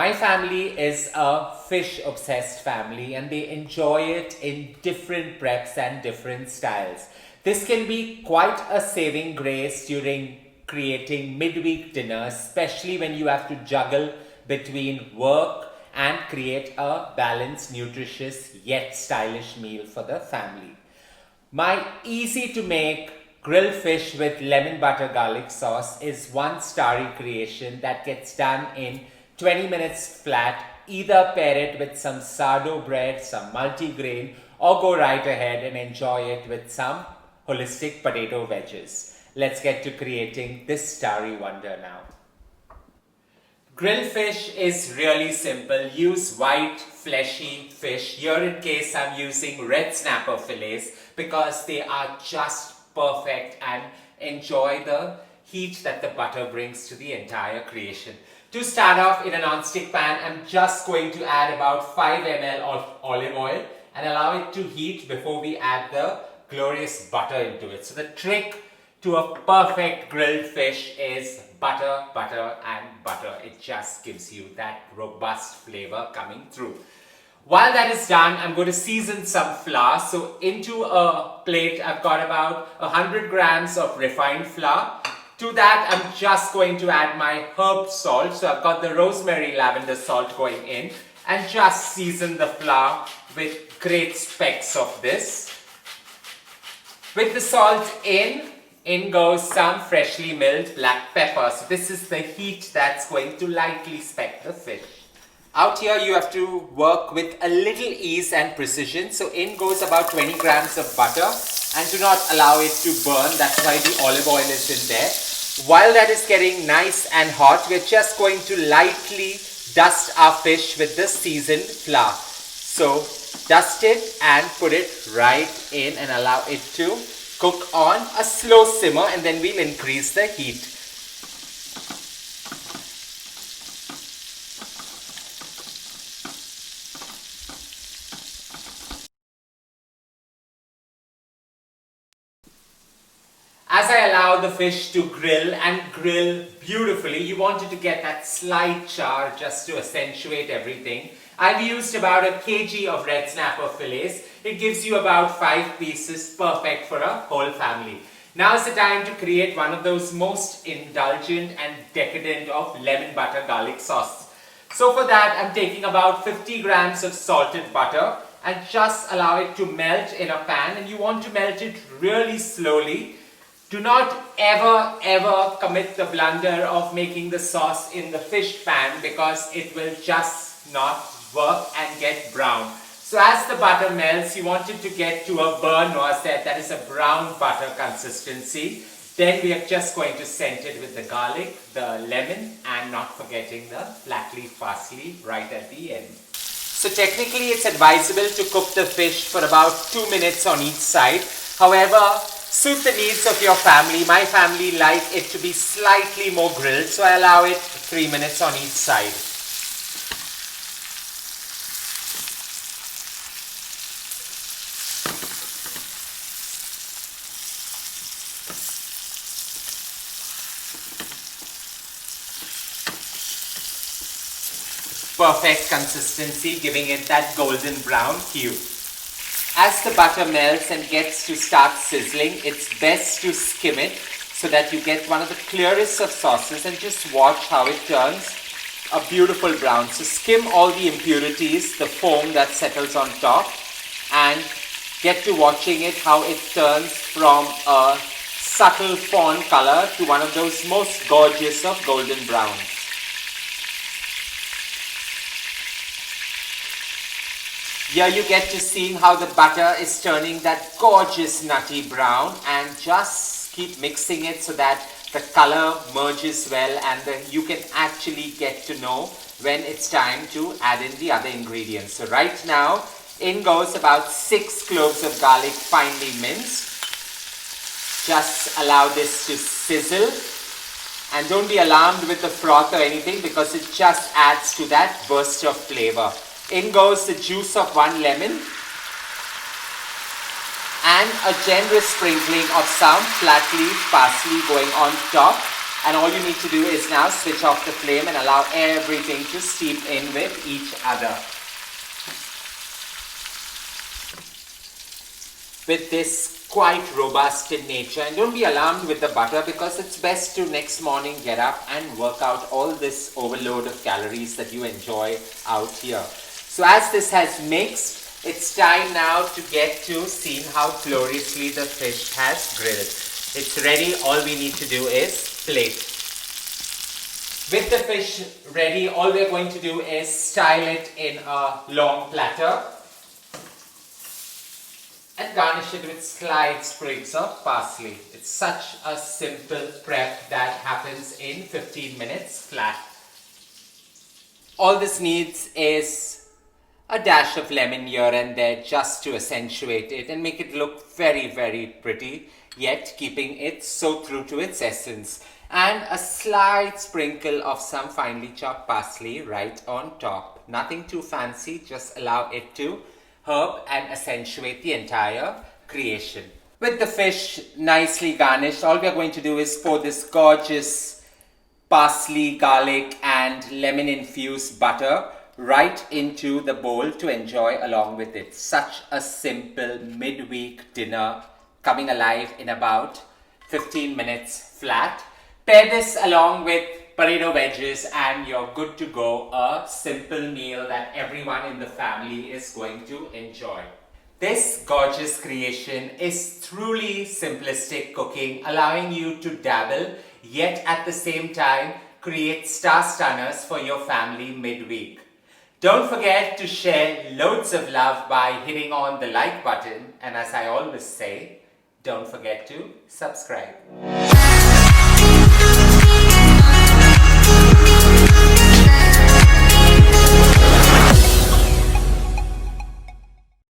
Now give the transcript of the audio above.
My family is a fish obsessed family and they enjoy it in different preps and different styles. This can be quite a saving grace during creating midweek dinners, especially when you have to juggle between work and create a balanced, nutritious yet stylish meal for the family. My easy to make grilled fish with lemon butter garlic sauce is one starry creation that gets done in 20 minutes flat. Either pair it with some sourdough bread, some multigrain, or go right ahead and enjoy it with some holistic potato wedges. Let's get to creating this starry wonder now. Grilled fish is really simple. Use white, fleshy fish. Here in case I'm using red snapper fillets because they are just perfect and enjoy the heat that the butter brings to the entire creation. To start off, in a non-stick pan, I'm just going to add about 5 ml of olive oil and allow it to heat before we add the glorious butter into it. So the trick to a perfect grilled fish is butter, butter and butter. It just gives you that robust flavor coming through. While that is done, I'm going to season some flour. So into a plate, I've got about 100 grams of refined flour. To that, I'm just going to add my herb salt. So I've got the rosemary lavender salt going in and just season the flour with great specks of this. With the salt in goes some freshly milled black pepper. So this is the heat that's going to lightly speck the fish. Out here you have to work with a little ease and precision. So in goes about 20 grams of butter and do not allow it to burn. That's why the olive oil is in there. While that is getting nice and hot, we're just going to lightly dust our fish with the seasoned flour. So dust it and put it right in and allow it to cook on a slow simmer, and then we'll increase the heat. As I allow the fish to grill and grill beautifully, you wanted to get that slight char just to accentuate everything. I've used about a kg of red snapper fillets. It gives you about 5 pieces, perfect for a whole family. Now is the time to create one of those most indulgent and decadent of lemon butter garlic sauce. So for that, I'm taking about 50 grams of salted butter and just allow it to melt in a pan, and you want to melt it really slowly. Do not ever commit the blunder of making the sauce in the fish pan because it will just not work and get brown. So as the butter melts, you want it to get to a beurre noisette, that is a brown butter consistency. Then we are just going to scent it with the garlic, the lemon, and not forgetting the flat leaf parsley right at the end. So technically it's advisable to cook the fish for about 2 minutes on each side. However, suit the needs of your family. My family like it to be slightly more grilled, so I allow it 3 minutes on each side. Perfect consistency, giving it that golden brown hue. As the butter melts and gets to start sizzling, it's best to skim it so that you get one of the clearest of sauces, and just watch how it turns a beautiful brown. So skim all the impurities, the foam that settles on top, and get to watching it how it turns from a subtle fawn color to one of those most gorgeous of golden browns. Here you get to see how the butter is turning that gorgeous nutty brown, and just keep mixing it so that the color merges well, and you can actually get to know when it's time to add in the other ingredients. So right now in goes about 6 cloves of garlic finely minced. Just allow this to sizzle, and don't be alarmed with the froth or anything because it just adds to that burst of flavor. In goes the juice of 1 lemon and a generous sprinkling of some flat leaf parsley going on top, And all you need to do is now switch off the flame and allow everything to steep in with each other. With this quite robust in nature, and don't be alarmed with the butter, because it's best to next morning get up and work out all this overload of calories that you enjoy out here. So as this has mixed, it's time now to get to seeing how gloriously the fish has grilled. It's ready. All we need to do is plate. With the fish ready, all we're going to do is style it in a long platter and garnish it with slight sprigs of parsley. It's such a simple prep that happens in 15 minutes flat. All this needs is a dash of lemon here and there just to accentuate it and make it look very, very pretty, yet keeping it so true to its essence. And a slight sprinkle of some finely chopped parsley right on top. Nothing too fancy, just allow it to herb and accentuate the entire creation. With the fish nicely garnished, all we are going to do is pour this gorgeous parsley, garlic and lemon infused butter right into the bowl to enjoy along with it. Such a simple midweek dinner coming alive in about 15 minutes flat. Pair this along with potato wedges and you're good to go. A simple meal that everyone in the family is going to enjoy. This gorgeous creation is truly simplistic cooking, allowing you to dabble, yet at the same time create star stunners for your family midweek. Don't forget to share loads of love by hitting on the like button, and as I always say, don't forget to subscribe.